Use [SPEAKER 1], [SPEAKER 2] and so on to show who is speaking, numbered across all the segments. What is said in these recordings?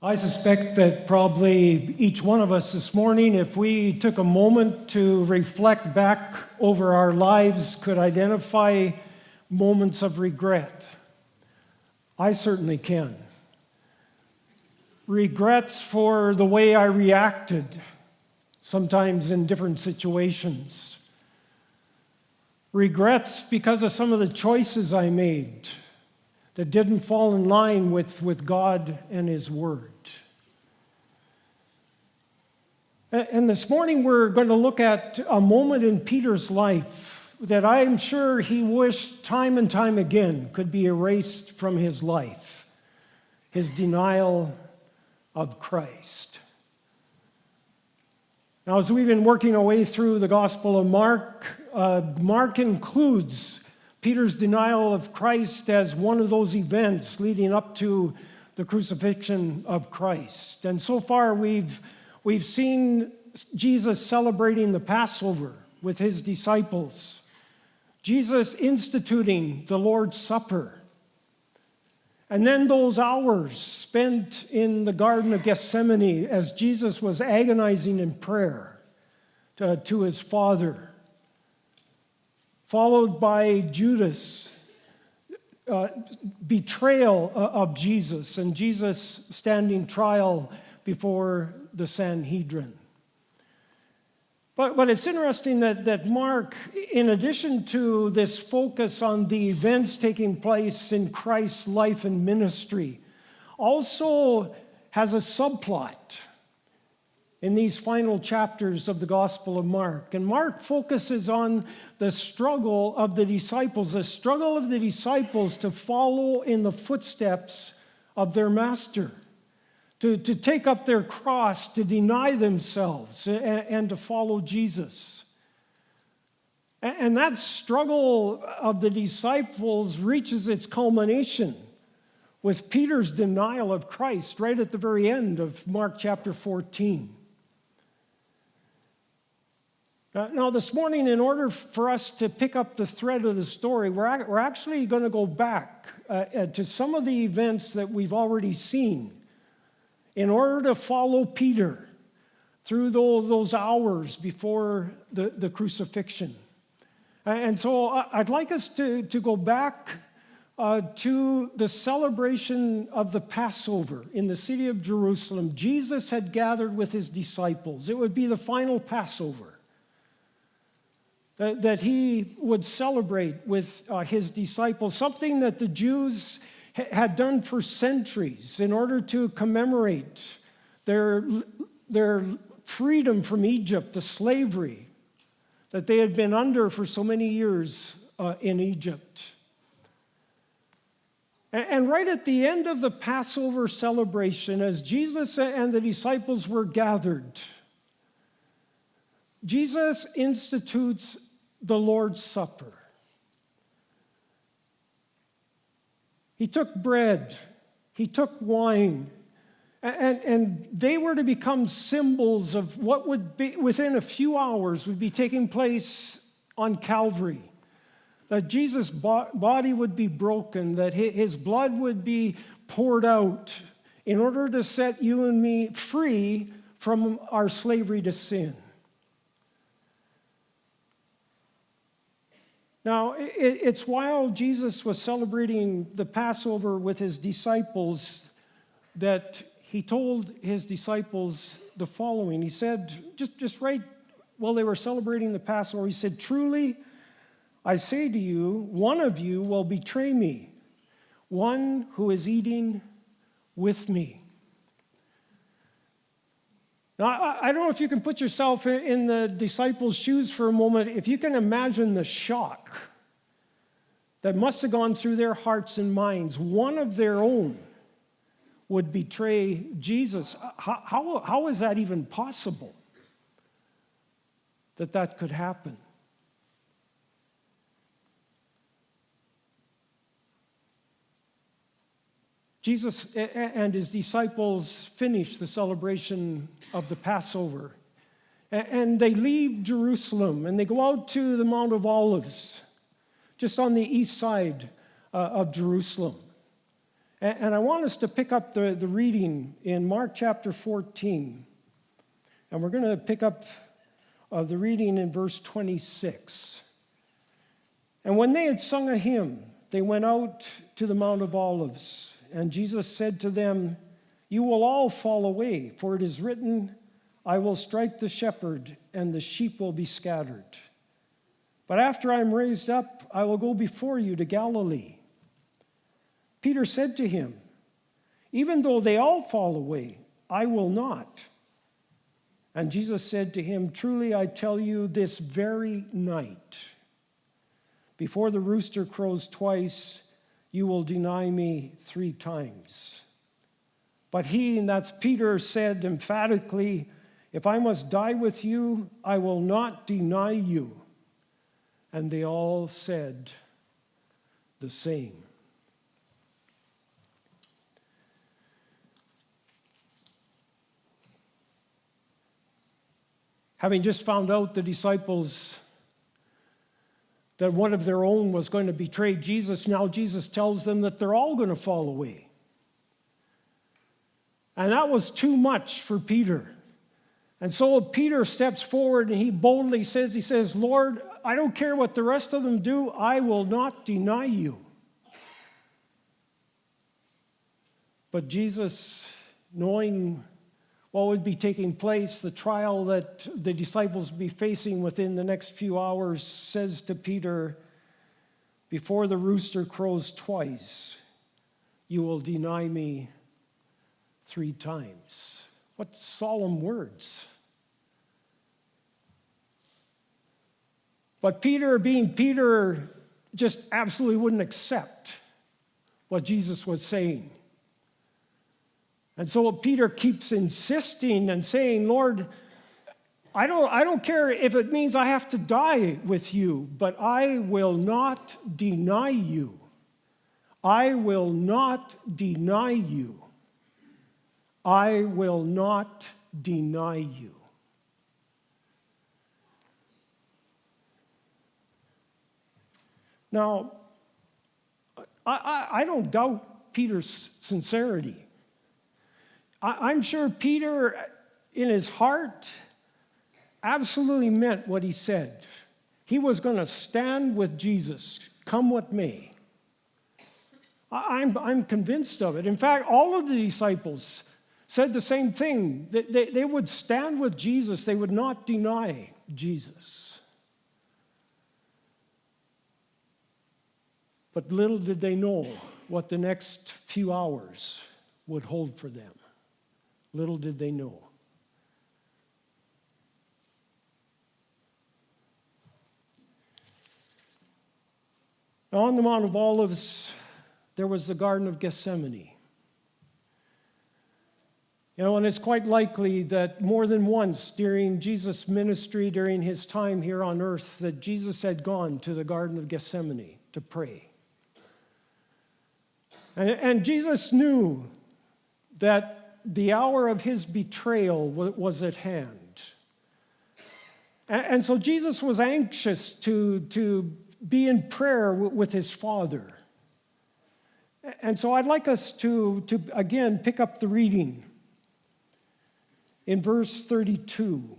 [SPEAKER 1] I suspect that probably each one of us this morning, if we took a moment to reflect back over our lives, could identify moments of regret. I certainly can. Regrets for the way I reacted, sometimes in different situations. Regrets because of some of the choices I made that didn't fall in line with God and His Word. And this morning we're going to look at a moment in Peter's life that I'm sure he wished time and time again could be erased from his life: his denial of Christ. Now, as we've been working our way through the Gospel of Mark, Mark includes Peter's denial of Christ as one of those events leading up to the crucifixion of Christ. And so far we've seen Jesus celebrating the Passover with his disciples, Jesus instituting the Lord's Supper, and then those hours spent in the Garden of Gethsemane as Jesus was agonizing in prayer to his Father, followed by Judas' betrayal of Jesus and Jesus standing trial before the Sanhedrin. But it's interesting that Mark, in addition to this focus on the events taking place in Christ's life and ministry, also has a subplot in these final chapters of the Gospel of Mark. And Mark focuses on the struggle of the disciples to follow in the footsteps of their master, to take up their cross, to deny themselves, and to follow Jesus. And that struggle of the disciples reaches its culmination with Peter's denial of Christ right at the very end of Mark chapter 14. Now, this morning, in order for us to pick up the thread of the story, we're actually going to go back to some of the events that we've already seen in order to follow Peter through those hours before the crucifixion. And so I'd like us to go back to the celebration of the Passover in the city of Jerusalem. Jesus had gathered with his disciples. It would be the final Passover that he would celebrate with his disciples, something that the Jews had done for centuries in order to commemorate their freedom from Egypt, the slavery that they had been under for so many years in Egypt. And right at the end of the Passover celebration, as Jesus and the disciples were gathered, Jesus institutes the Lord's Supper. He took bread, he took wine, and they were to become symbols of what would be, within a few hours, would be taking place on Calvary. That Jesus' body would be broken, that his blood would be poured out in order to set you and me free from our slavery to sin. Now, it's while Jesus was celebrating the Passover with his disciples that he told his disciples the following. He said, just right while they were celebrating the Passover, he said, "Truly, I say to you, one of you will betray me, one who is eating with me." Now, I don't know if you can put yourself in the disciples' shoes for a moment, if you can imagine the shock that must have gone through their hearts and minds. One of their own would betray Jesus. How is that even possible that could happen? Jesus and his disciples finish the celebration of the Passover, and they leave Jerusalem, and they go out to the Mount of Olives, just on the east side of Jerusalem. And I want us to pick up the reading in Mark chapter 14. And we're going to pick up the reading in verse 26. And when they had sung a hymn, they went out to the Mount of Olives. And Jesus said to them, "You will all fall away, for it is written, I will strike the shepherd, and the sheep will be scattered. But after I am raised up, I will go before you to Galilee." Peter said to him, "Even though they all fall away, I will not." And Jesus said to him, "Truly I tell you, this very night, before the rooster crows twice, you will deny me 3 times. But he," and that's Peter, said emphatically, "If I must die with you, I will not deny you." And they all said the same. Having just found out the disciples that one of their own was going to betray Jesus, now Jesus tells them that they're all going to fall away. And that was too much for Peter. And so Peter steps forward and he boldly says, "Lord, I don't care what the rest of them do, I will not deny you." But Jesus, knowing what would be taking place, the trial that the disciples would be facing within the next few hours, says to Peter, "Before the rooster crows twice, you will deny me 3 times." What solemn words. But Peter, being Peter, just absolutely wouldn't accept what Jesus was saying. And so Peter keeps insisting and saying, "Lord, I don't care if it means I have to die with you, but I will not deny you. I will not deny you. I will not deny you." Now, I don't doubt Peter's sincerity. I'm sure Peter, in his heart, absolutely meant what he said. He was going to stand with Jesus, come what may. I'm convinced of it. In fact, all of the disciples said the same thing. They would stand with Jesus. They would not deny Jesus. But little did they know what the next few hours would hold for them. Little did they know. Now, on the Mount of Olives, there was the Garden of Gethsemane. And it's quite likely that more than once during Jesus' ministry, during his time here on earth, that Jesus had gone to the Garden of Gethsemane to pray. And Jesus knew that the hour of his betrayal was at hand. And so Jesus was anxious to be in prayer with his Father. And so I'd like us to again pick up the reading in verse 32,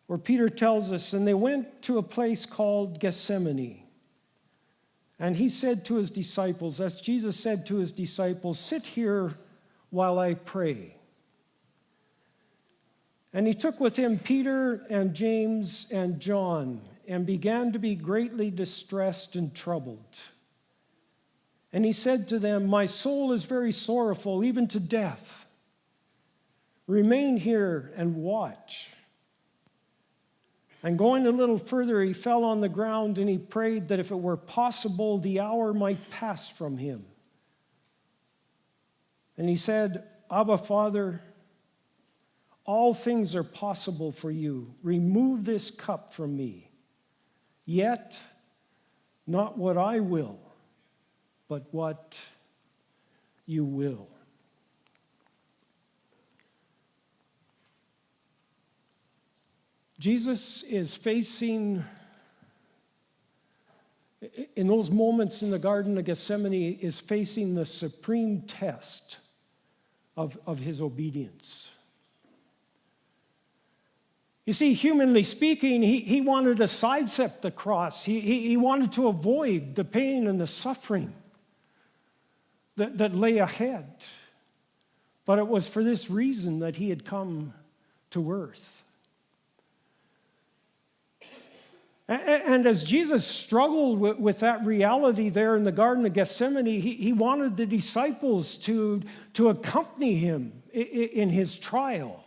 [SPEAKER 1] where Peter tells us, "And they went to a place called Gethsemane. And he said to his disciples," as Jesus said to his disciples, "Sit here while I pray." And he took with him Peter and James and John and began to be greatly distressed and troubled. And he said to them, "My soul is very sorrowful, even to death. Remain here and watch." And going a little further, he fell on the ground and he prayed that if it were possible, the hour might pass from him. And he said, "Abba, Father, all things are possible for you. Remove this cup from me. Yet, not what I will, but what you will." Jesus is facing in those moments in the Garden of Gethsemane, is facing the supreme test of his obedience. You see, humanly speaking, he wanted to sidestep the cross. He wanted to avoid the pain and the suffering that lay ahead. But it was for this reason that he had come to earth. And as Jesus struggled with that reality there in the Garden of Gethsemane, he wanted the disciples to accompany him in his trial.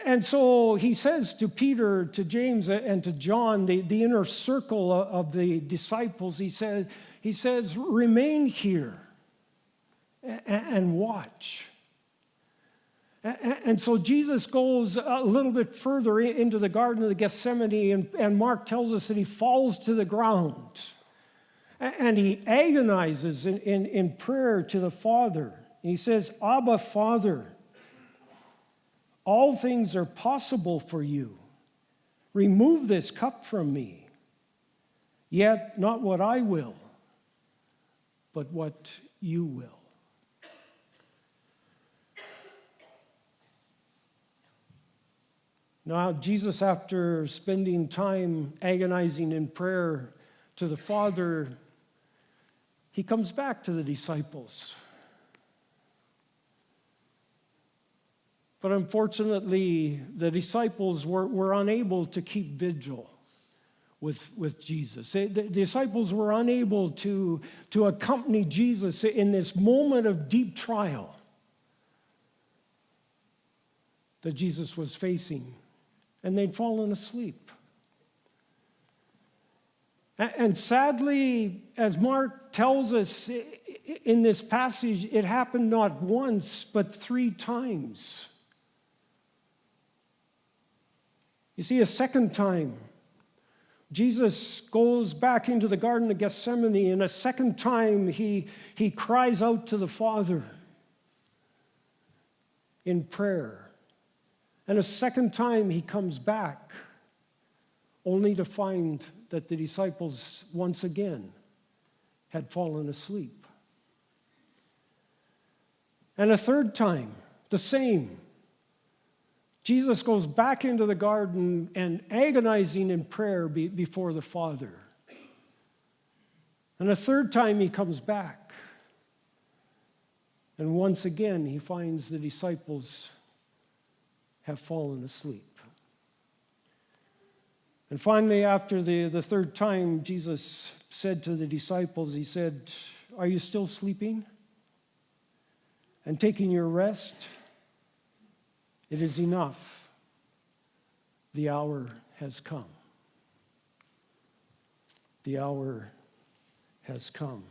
[SPEAKER 1] And so he says to Peter, to James, and to John, the inner circle of the disciples, he says, remain here and watch. And so Jesus goes a little bit further into the Garden of the Gethsemane, and Mark tells us that he falls to the ground. And he agonizes in prayer to the Father. And he says, Abba, Father, all things are possible for you. Remove this cup from me. Yet not what I will, but what you will. Now, Jesus, after spending time agonizing in prayer to the Father, he comes back to the disciples. But unfortunately, the disciples were unable to keep vigil with Jesus. The disciples were unable to accompany Jesus in this moment of deep trial that Jesus was facing. And they'd fallen asleep. And sadly, as Mark tells us in this passage, it happened not once, but 3 times. You see, a second time, Jesus goes back into the Garden of Gethsemane, and a second time he cries out to the Father in prayer. And a second time he comes back, only to find that the disciples once again had fallen asleep. And a third time, the same. Jesus goes back into the garden and agonizing in prayer before the Father. And a third time he comes back. And once again he finds the disciples have fallen asleep. And finally, after the third time, Jesus said to the disciples, he said, are you still sleeping and taking your rest? It is enough. The hour has come. The hour has come.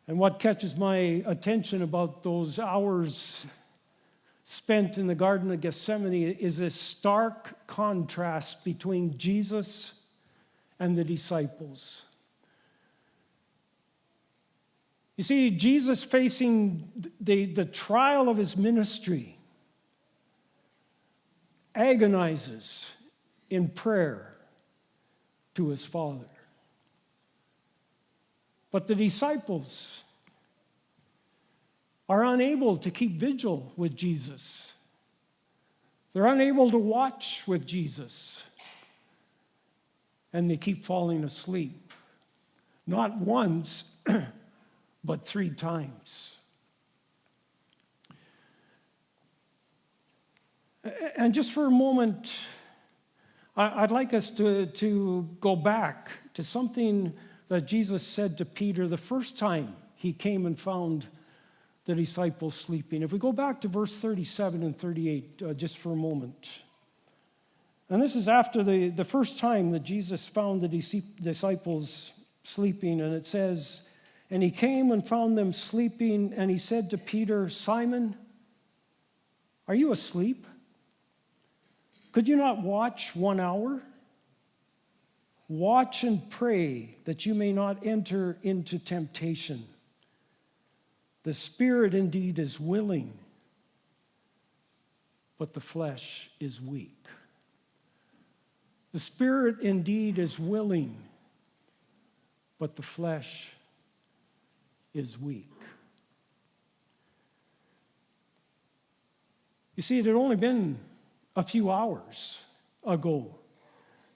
[SPEAKER 1] And what catches my attention about those hours spent in the Garden of Gethsemane is a stark contrast between Jesus and the disciples. You see, Jesus facing the trial of his ministry agonizes in prayer to his Father. But the disciples are unable to keep vigil with Jesus. They're unable to watch with Jesus. And they keep falling asleep. Not once, but 3 times. And just for a moment, I'd like us to go back to something that Jesus said to Peter the first time he came and found the disciples sleeping. If we go back to verse 37 and 38 just for a moment. And this is after the first time that Jesus found the disciples sleeping, and it says, and he came and found them sleeping, and he said to Peter, Simon, are you asleep? Could you not watch 1 hour? Watch and pray that you may not enter into temptation. The spirit indeed is willing, but the flesh is weak. The spirit indeed is willing, but the flesh is weak. You see, it had only been a few hours ago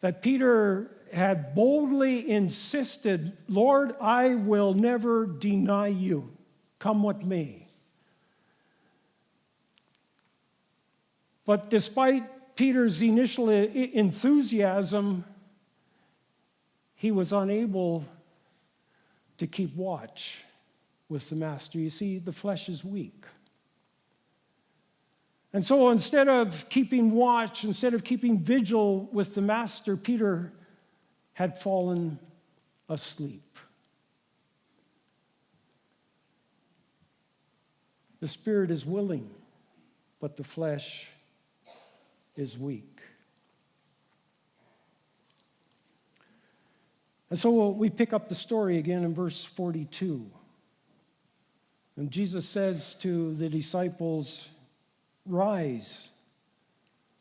[SPEAKER 1] that Peter had boldly insisted, "Lord, I will never deny you, come what may." But despite Peter's initial enthusiasm, he was unable to keep watch with the master. You see, the flesh is weak. And so instead of keeping watch, instead of keeping vigil with the master, Peter had fallen asleep. The spirit is willing, but the flesh is weak. And so we pick up the story again in verse 42. And Jesus says to the disciples, "Rise,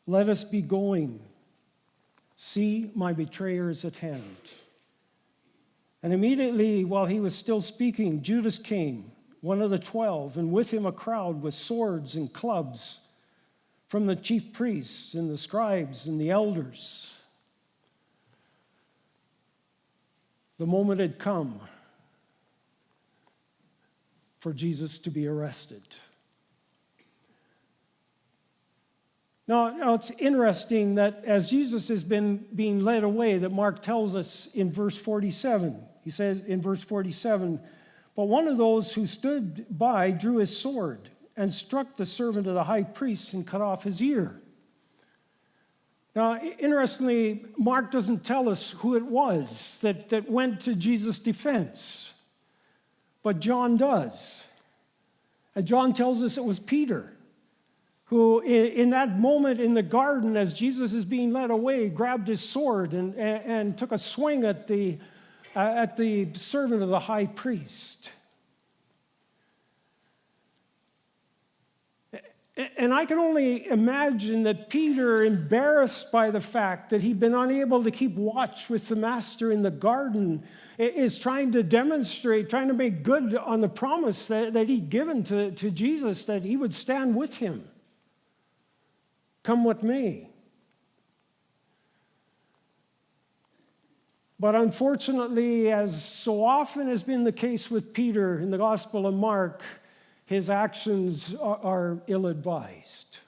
[SPEAKER 1] let us be going. See, my betrayer is at hand." And immediately, while he was still speaking, Judas came, one of the 12, and with him a crowd with swords and clubs from the chief priests and the scribes and the elders. The moment had come for Jesus to be arrested. Now it's interesting that as Jesus has been being led away, that Mark tells us in verse 47, he says in verse 47, "But one of those who stood by drew his sword and struck the servant of the high priest and cut off his ear." Now, interestingly, Mark doesn't tell us who it was that went to Jesus' defense, but John does. And John tells us it was Peter, who in that moment in the garden, as Jesus is being led away, grabbed his sword and took a swing at the servant of the high priest. And I can only imagine that Peter, embarrassed by the fact that he'd been unable to keep watch with the master in the garden, is trying to demonstrate, trying to make good on the promise that he'd given to Jesus, that he would stand with him, come what may. But unfortunately, as so often has been the case with Peter in the Gospel of Mark, his actions are ill-advised.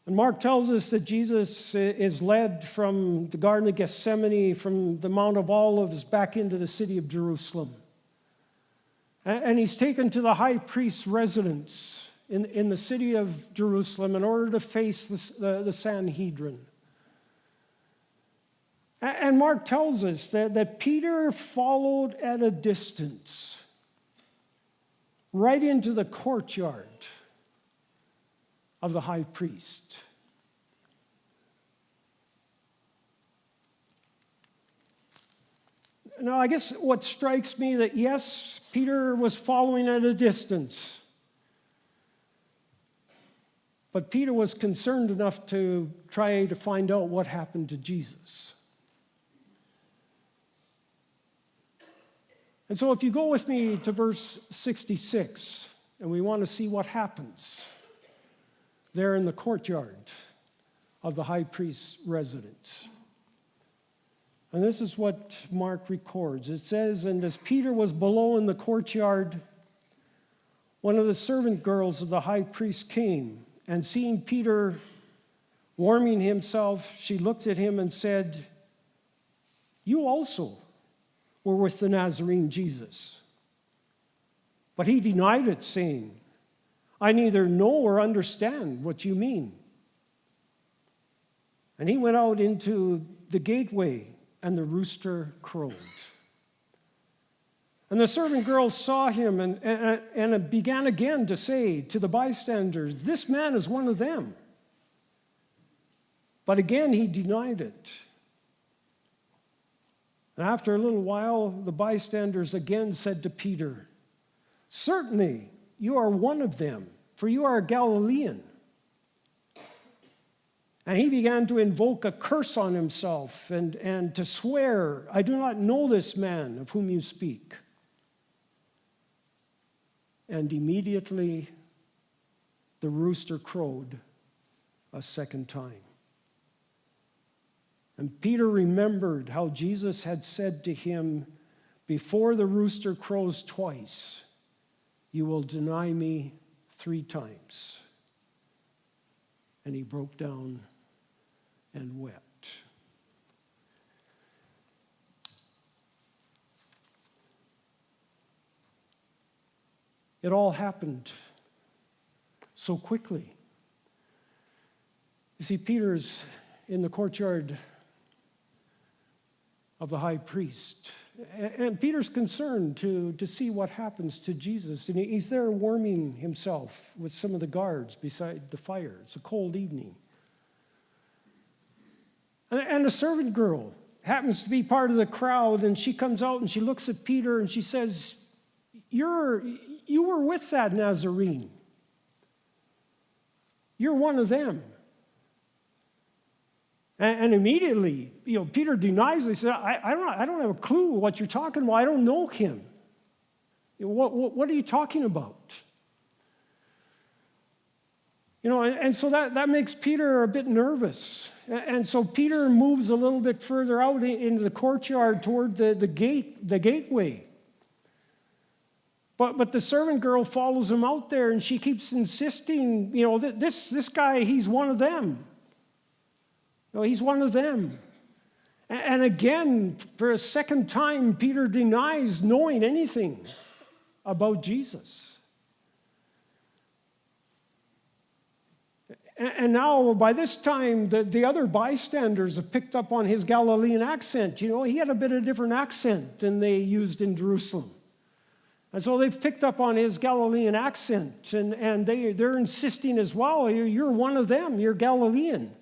[SPEAKER 1] And Mark tells us that Jesus is led from the Garden of Gethsemane, from the Mount of Olives, back into the city of Jerusalem. And he's taken to the high priest's residence in the city of Jerusalem in order to face the Sanhedrin. And Mark tells us that Peter followed at a distance, right into the courtyard of the high priest. Now, I guess what strikes me that, yes, Peter was following at a distance, but Peter was concerned enough to try to find out what happened to Jesus. And so if you go with me to verse 66, and we want to see what happens there in the courtyard of the high priest's residence. And this is what Mark records. It says, "And as Peter was below in the courtyard, one of the servant girls of the high priest came, and seeing Peter warming himself, she looked at him and said, 'You also were with the Nazarene Jesus.' But he denied it, saying, 'I neither know or understand what you mean.' And he went out into the gateway, and the rooster crowed. And the servant girl saw him and began again to say to the bystanders, 'This man is one of them.' But again he denied it. And after a little while, the bystanders again said to Peter, 'Certainly, you are one of them, for you are a Galilean. And he began to invoke a curse on himself and to swear, I do not know this man of whom you speak. And immediately the rooster crowed a second time. And Peter remembered how Jesus had said to him, before the rooster crows twice, you will deny me 3 times. And he broke down and wept. It all happened so quickly. You see, Peter's in the courtyard of the high priest. And Peter's concerned to see what happens to Jesus. And he's there warming himself with some of the guards beside the fire. It's a cold evening. And the servant girl happens to be part of the crowd, and she comes out and she looks at Peter and she says, you were with that Nazarene. You're one of them. And immediately, Peter denies it. He said, I don't have a clue what you're talking about. I don't know him. What are you talking about? And so that makes Peter a bit nervous. And so Peter moves a little bit further out into the courtyard toward the gateway. But the servant girl follows him out there, and she keeps insisting, this guy, he's one of them. He's one of them. And again, for a second time, Peter denies knowing anything about Jesus. And now, by this time, the other bystanders have picked up on his Galilean accent. He had a bit of a different accent than they used in Jerusalem. And so they've picked up on his Galilean accent, and they're insisting as well, you're one of them, you're Galilean.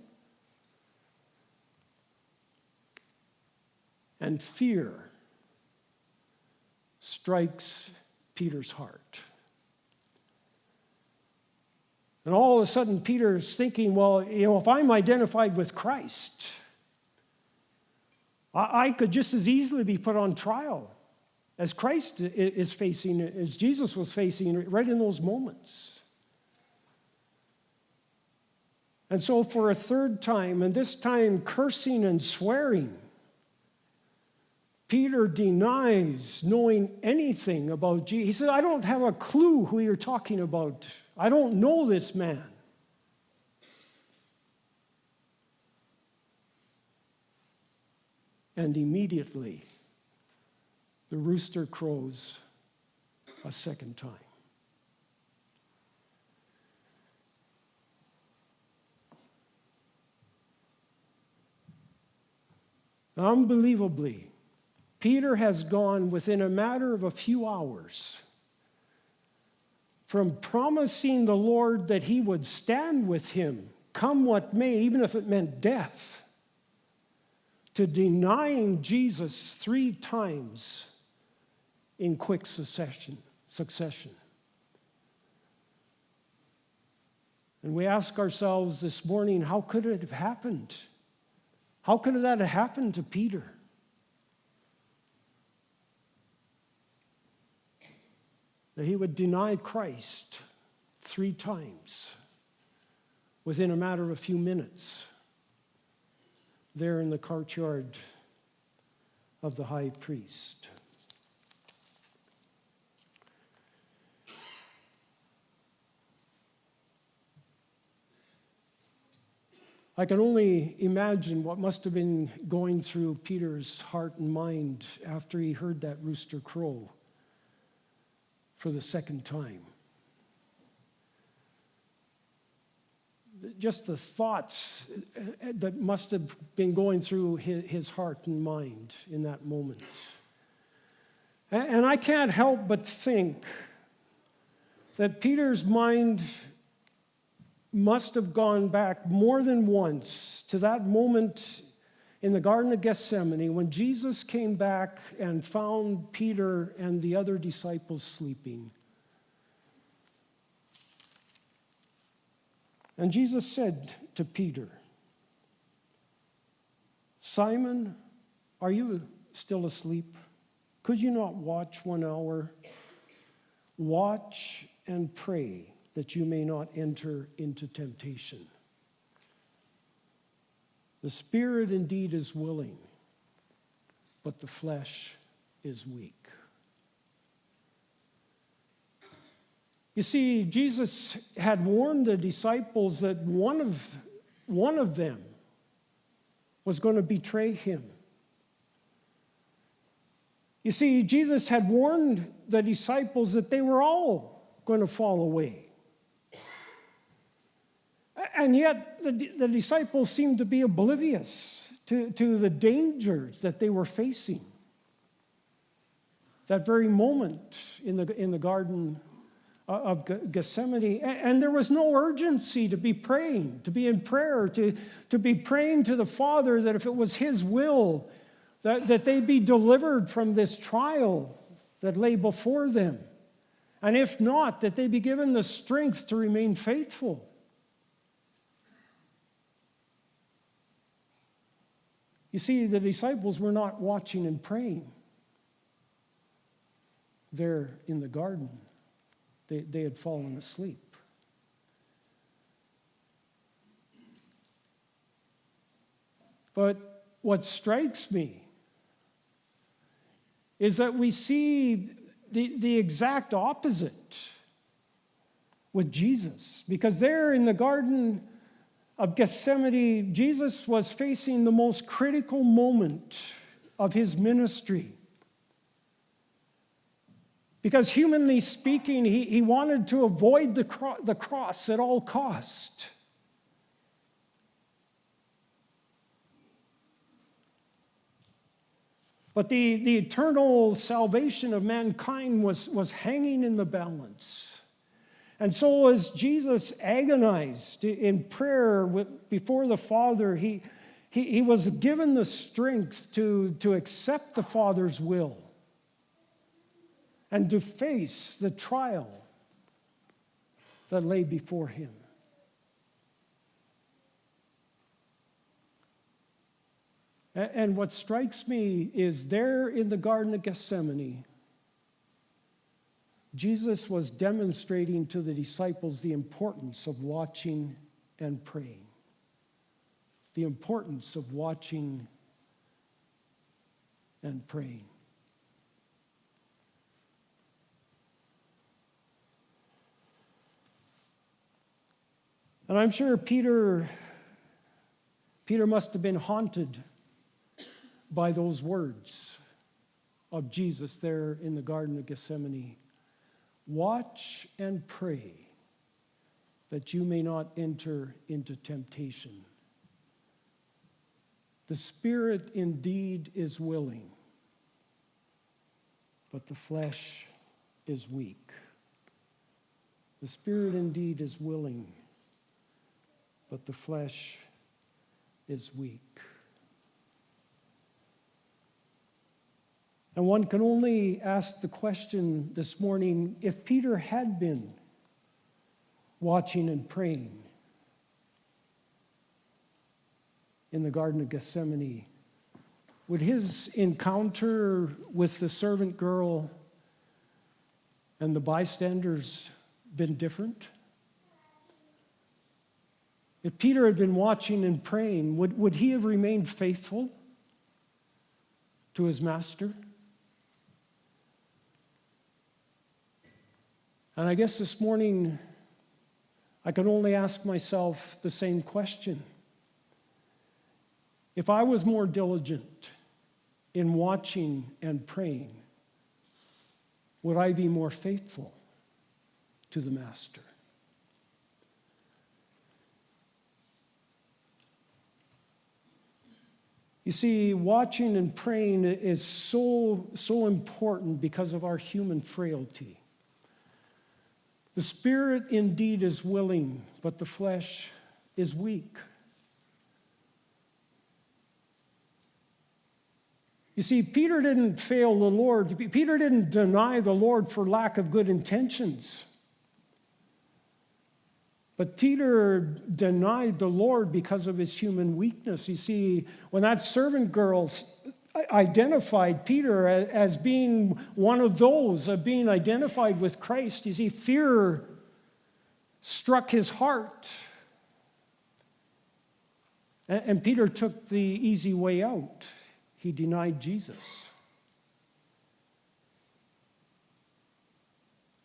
[SPEAKER 1] And fear strikes Peter's heart. And all of a sudden, Peter's thinking, well, if I'm identified with Christ, I could just as easily be put on trial as Christ is facing, as Jesus was facing right in those moments. And so for a third time, and this time cursing and swearing, Peter denies knowing anything about Jesus. He said, I don't have a clue who you're talking about. I don't know this man. And immediately, the rooster crows a second time. Unbelievably, Peter has gone within a matter of a few hours from promising the Lord that he would stand with him, come what may, even if it meant death, to denying Jesus 3 times in quick succession. And we ask ourselves this morning, how could it have happened? How could that have happened to Peter? That he would deny Christ 3 times within a matter of a few minutes there in the courtyard of the high priest. I can only imagine what must have been going through Peter's heart and mind after he heard that rooster crow for the second time. Just the thoughts that must have been going through his heart and mind in that moment. And I can't help but think that Peter's mind must have gone back more than once to that moment in the Garden of Gethsemane when Jesus came back and found Peter and the other disciples sleeping. And Jesus said to Peter, Simon, are you still asleep? Could you not watch 1 hour? Watch and pray that you may not enter into temptation. The spirit indeed is willing, but the flesh is weak. You see, Jesus had warned the disciples that one of them was going to betray him. You see, Jesus had warned the disciples that they were all going to fall away. And yet, the disciples seemed to be oblivious to the dangers that they were facing. That very moment in the Garden of Gethsemane, and there was no urgency to be praying, to be in prayer, to be praying to the Father that if it was His will, that they be delivered from this trial that lay before them. And if not, that they be given the strength to remain faithful. You see, the disciples were not watching and praying there in the garden. They had fallen asleep. But what strikes me is that we see the exact opposite with Jesus. Because there in the Garden of Gethsemane, Jesus was facing the most critical moment of his ministry. Because humanly speaking, he wanted to avoid the cross at all cost. But the eternal salvation of mankind was hanging in the balance. And so as Jesus agonized in prayer before the Father, he was given the strength to accept the Father's will and to face the trial that lay before him. And what strikes me is there in the Garden of Gethsemane, Jesus was demonstrating to the disciples the importance of watching and praying. The importance of watching and praying. And I'm sure Peter must have been haunted by those words of Jesus there in the Garden of Gethsemane. Watch and pray that you may not enter into temptation. The spirit indeed is willing, but the flesh is weak. The spirit indeed is willing, but the flesh is weak. And one can only ask the question this morning, if Peter had been watching and praying in the Garden of Gethsemane, would his encounter with the servant girl and the bystanders been different? If Peter had been watching and praying, would he have remained faithful to his master? And I guess this morning, I can only ask myself the same question. If I was more diligent in watching and praying, would I be more faithful to the Master? You see, watching and praying is so important because of our human frailty. The spirit indeed is willing, but the flesh is weak. You see, Peter didn't fail the Lord. Peter didn't deny the Lord for lack of good intentions. But Peter denied the Lord because of his human weakness. You see, when that servant girl identified Peter as being one of those, of being identified with Christ, you see, fear struck his heart. And Peter took the easy way out. He denied Jesus.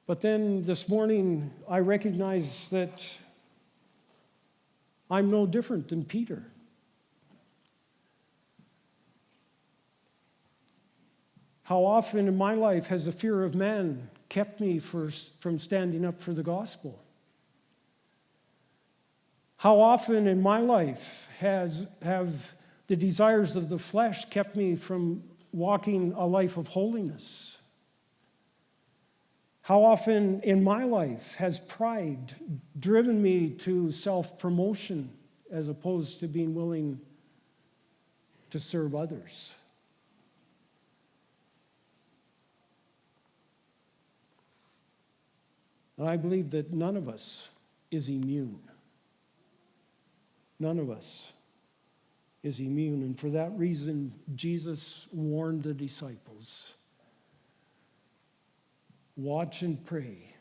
[SPEAKER 1] But then this morning, I recognize that I'm no different than Peter. How often in my life has the fear of man kept me from standing up for the gospel? How often in my life have the desires of the flesh kept me from walking a life of holiness? How often in my life has pride driven me to self-promotion as opposed to being willing to serve others? And I believe that none of us is immune. None of us is immune. And for that reason, Jesus warned the disciples, watch and pray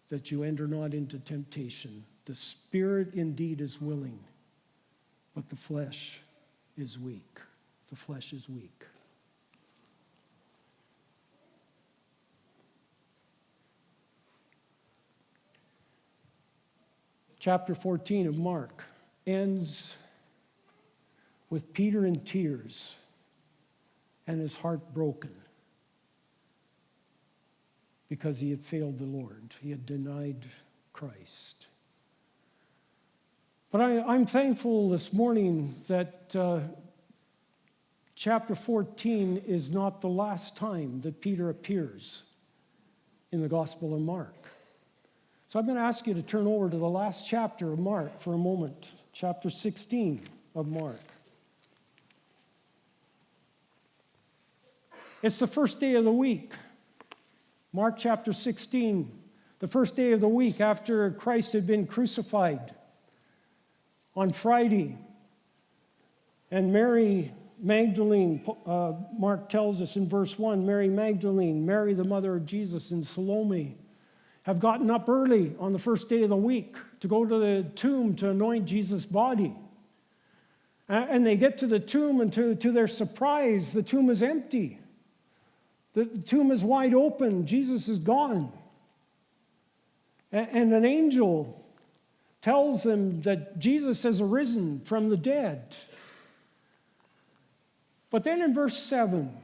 [SPEAKER 1] that you enter not into temptation. The spirit indeed is willing, but the flesh is weak. The flesh is weak. Chapter 14 of Mark ends with Peter in tears and his heart broken because he had failed the Lord. He had denied Christ. But I'm thankful this morning that chapter 14 is not the last time that Peter appears in the Gospel of Mark. So I'm going to ask you to turn over to the last chapter of Mark for a moment, chapter 16 of Mark. It's the first day of the week. Mark chapter 16, the first day of the week after Christ had been crucified on Friday. And Mary Magdalene, Mark tells us in verse 1, Mary Magdalene, Mary the mother of Jesus, and Salome have gotten up early on the first day of the week to go to the tomb to anoint Jesus' body. And they get to the tomb, and to their surprise, the tomb is empty. The tomb is wide open. Jesus is gone. And an angel tells them that Jesus has arisen from the dead. But then in verse 7,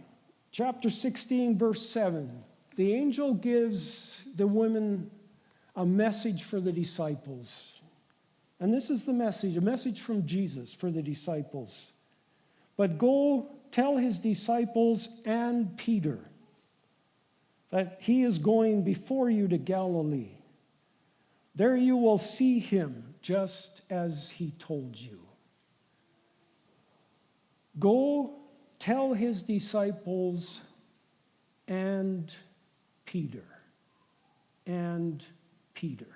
[SPEAKER 1] chapter 16, verse 7, the angel gives the women a message for the disciples. And this is the message, a message from Jesus for the disciples. But go tell his disciples and Peter that he is going before you to Galilee. There you will see him just as he told you. Go tell his disciples and Peter. And Peter.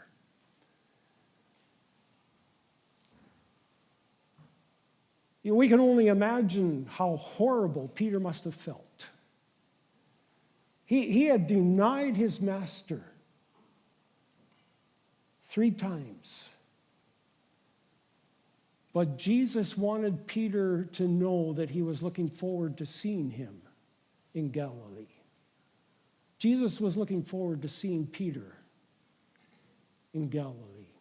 [SPEAKER 1] You know, we can only imagine how horrible Peter must have felt. He had denied his master 3 times. But Jesus wanted Peter to know that he was looking forward to seeing him in Galilee. Jesus was looking forward to seeing Peter in Galilee.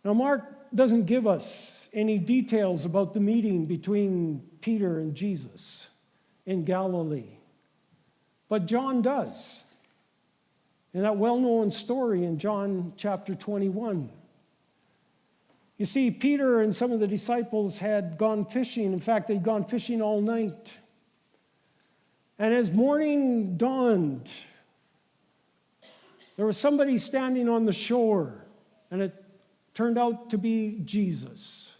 [SPEAKER 1] Now, Mark doesn't give us any details about the meeting between Peter and Jesus in Galilee, but John does. In that well-known story in John chapter 21. You see, Peter and some of the disciples had gone fishing. In fact, they'd gone fishing all night. And as morning dawned, there was somebody standing on the shore, and it turned out to be Jesus.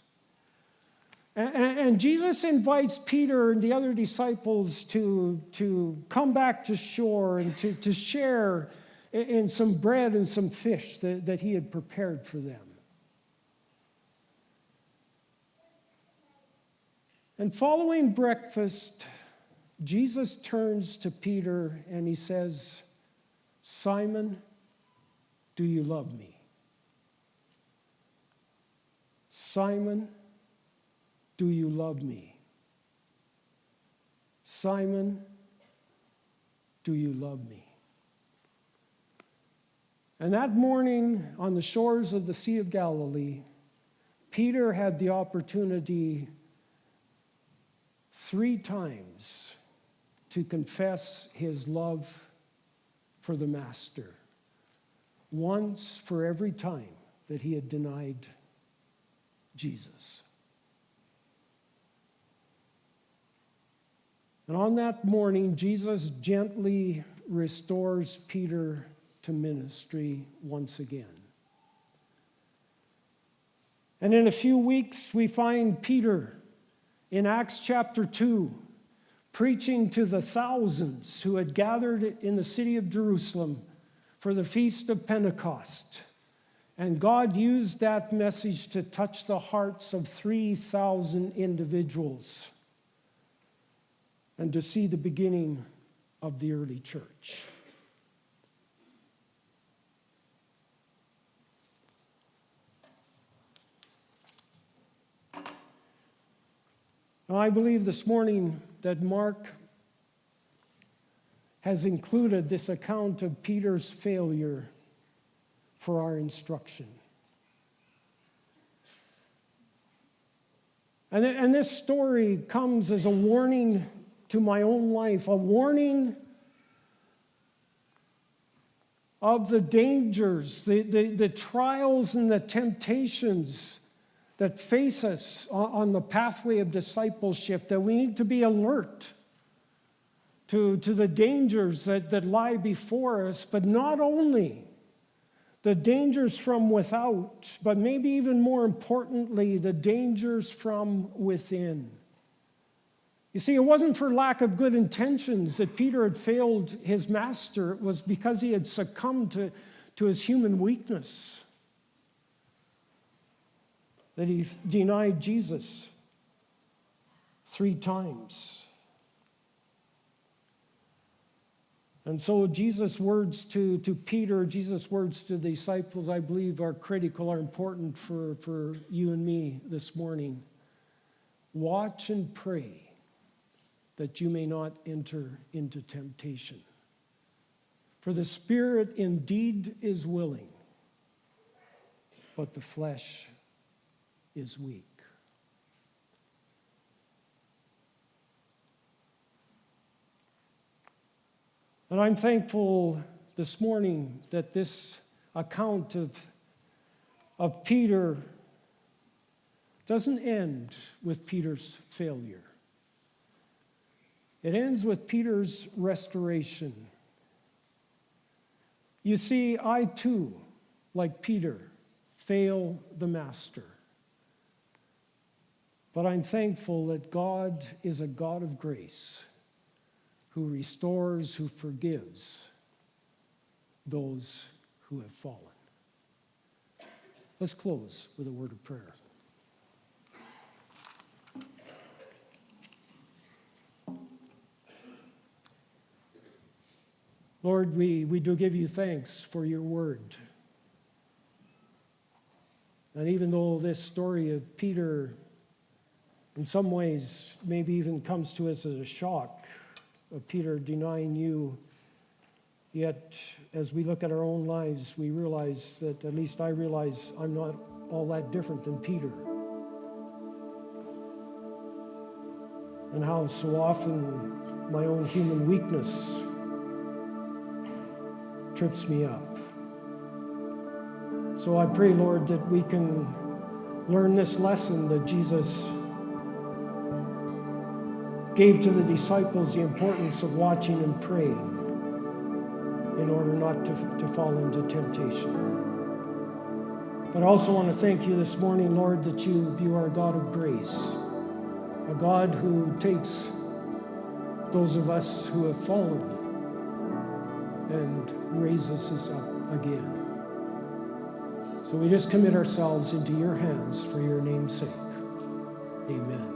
[SPEAKER 1] And Jesus invites Peter and the other disciples to come back to shore and to share and some bread and some fish that he had prepared for them. And following breakfast, Jesus turns to Peter and he says, "Simon, do you love me? Simon, do you love me? Simon, do you love me?" And that morning on the shores of the Sea of Galilee, Peter had the opportunity 3 times to confess his love for the Master. Once for every time that he had denied Jesus. And on that morning, Jesus gently restores Peter to ministry once again. And in a few weeks, we find Peter in Acts chapter 2, preaching to the thousands who had gathered in the city of Jerusalem for the Feast of Pentecost. And God used that message to touch the hearts of 3,000 individuals and to see the beginning of the early church. Now, I believe this morning that Mark has included this account of Peter's failure for our instruction. And this story comes as a warning to my own life, a warning of the dangers, the trials and the temptations that face us on the pathway of discipleship, that we need to be alert to the dangers that lie before us, but not only the dangers from without, but maybe even more importantly, the dangers from within. You see, it wasn't for lack of good intentions that Peter had failed his master. It was because he had succumbed to his human weakness that he denied Jesus 3 times. And so Jesus' words to Peter, Jesus' words to the disciples, I believe are critical, are important for you and me this morning. Watch and pray that you may not enter into temptation. For the spirit indeed is willing, but the flesh is weak. And I'm thankful this morning that this account of Peter doesn't end with Peter's failure. It ends with Peter's restoration. You see, I too, like Peter, fail the master. But I'm thankful that God is a God of grace who restores, who forgives those who have fallen. Let's close with a word of prayer. Lord, we do give you thanks for your word. And even though this story of Peter in some ways maybe even comes to us as a shock of Peter denying you, yet as we look at our own lives, we realize that, at least I realize, I'm not all that different than Peter. And how so often my own human weakness trips me up. So I pray, Lord, that we can learn this lesson that Jesus gave to the disciples, the importance of watching and praying in order not to fall into temptation. But I also want to thank you this morning, Lord, that you are a God of grace, a God who takes those of us who have fallen and raises us up again. So we just commit ourselves into your hands for your name's sake. Amen.